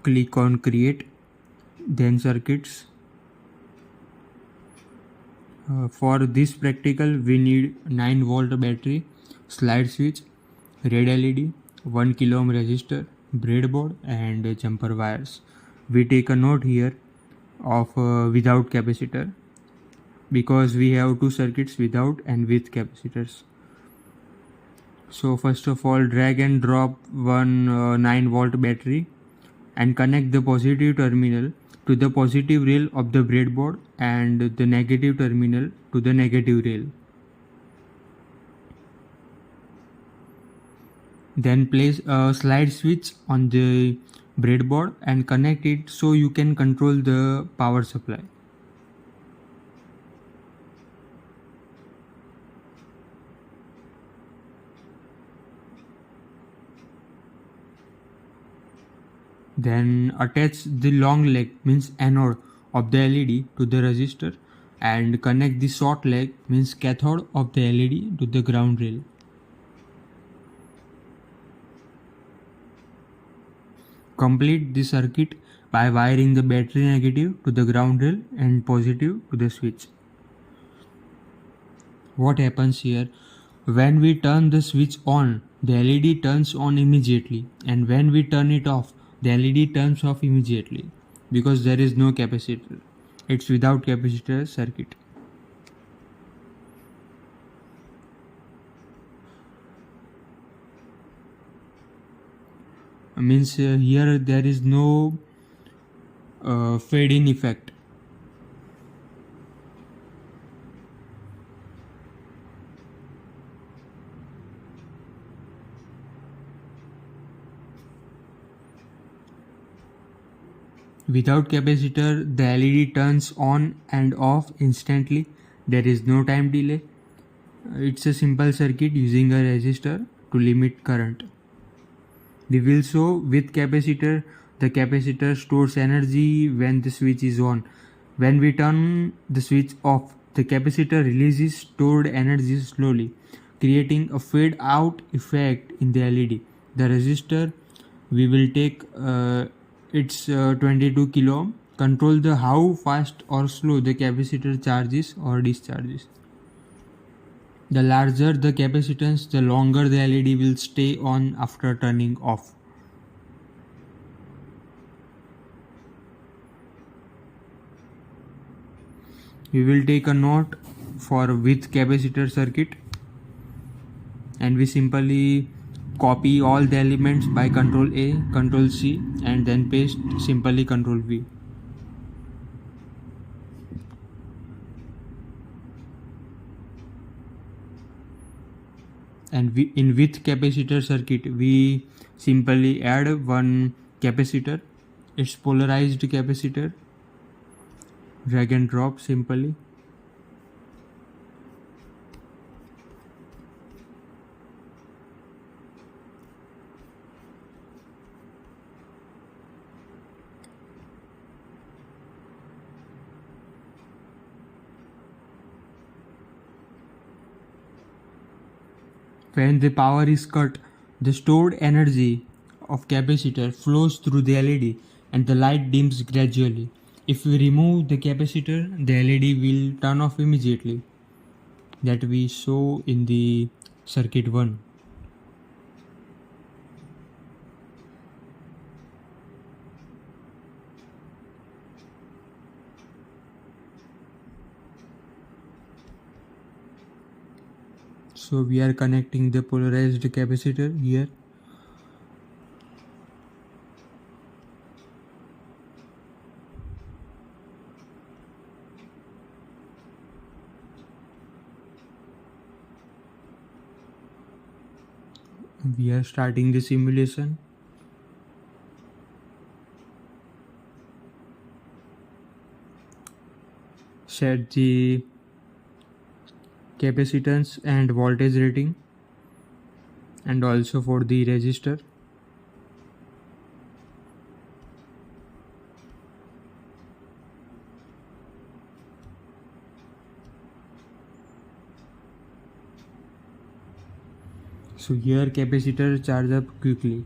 click on create, then circuits. For this practical we need 9 volt battery, slide switch, red LED, 1 kilo ohm resistor, breadboard and jumper wires. We take a note here of without capacitor because we have two circuits without and with capacitors. So first of all, drag and drop one 9 volt battery and connect the positive terminal to the positive rail of the breadboard and the negative terminal to the negative rail. Then place a slide switch on the breadboard and connect it so you can control the power supply. Then attach the long leg means anode of the LED to the resistor and connect the short leg means cathode of the LED to the ground rail. Complete the circuit by wiring the battery negative to the ground rail and positive to the switch. What happens here? When we turn the switch on, the LED turns on immediately, and when we turn it off, the LED turns off immediately because there is no capacitor. It's without capacitor circuit. Means here there is no fade in effect. Without capacitor, the LED turns on and off instantly. There is no time delay. It's a simple circuit using a resistor to limit current. We will show with capacitor. The capacitor stores energy when the switch is on. When we turn the switch off, the capacitor releases stored energy slowly, creating a fade out effect in the LED. The resistor we will take it's 22 kilo ohm. Control the how fast or slow the capacitor charges or discharges. The larger the capacitance, the longer the LED will stay on after turning off. We will take a note for with capacitor circuit and we simply copy all the elements by Ctrl A, Ctrl C and then paste simply Ctrl V. And in with capacitor circuit we simply add one capacitor. It's polarized capacitor. Drag and drop simply. When the power is cut, the stored energy of capacitor flows through the LED and the light dims gradually. If we remove the capacitor, the LED will turn off immediately. That we show in the circuit 1. So we are connecting the polarized capacitor here. We are starting the simulation. Set the capacitance and voltage rating and also for the resistor. So here capacitor charge up quickly.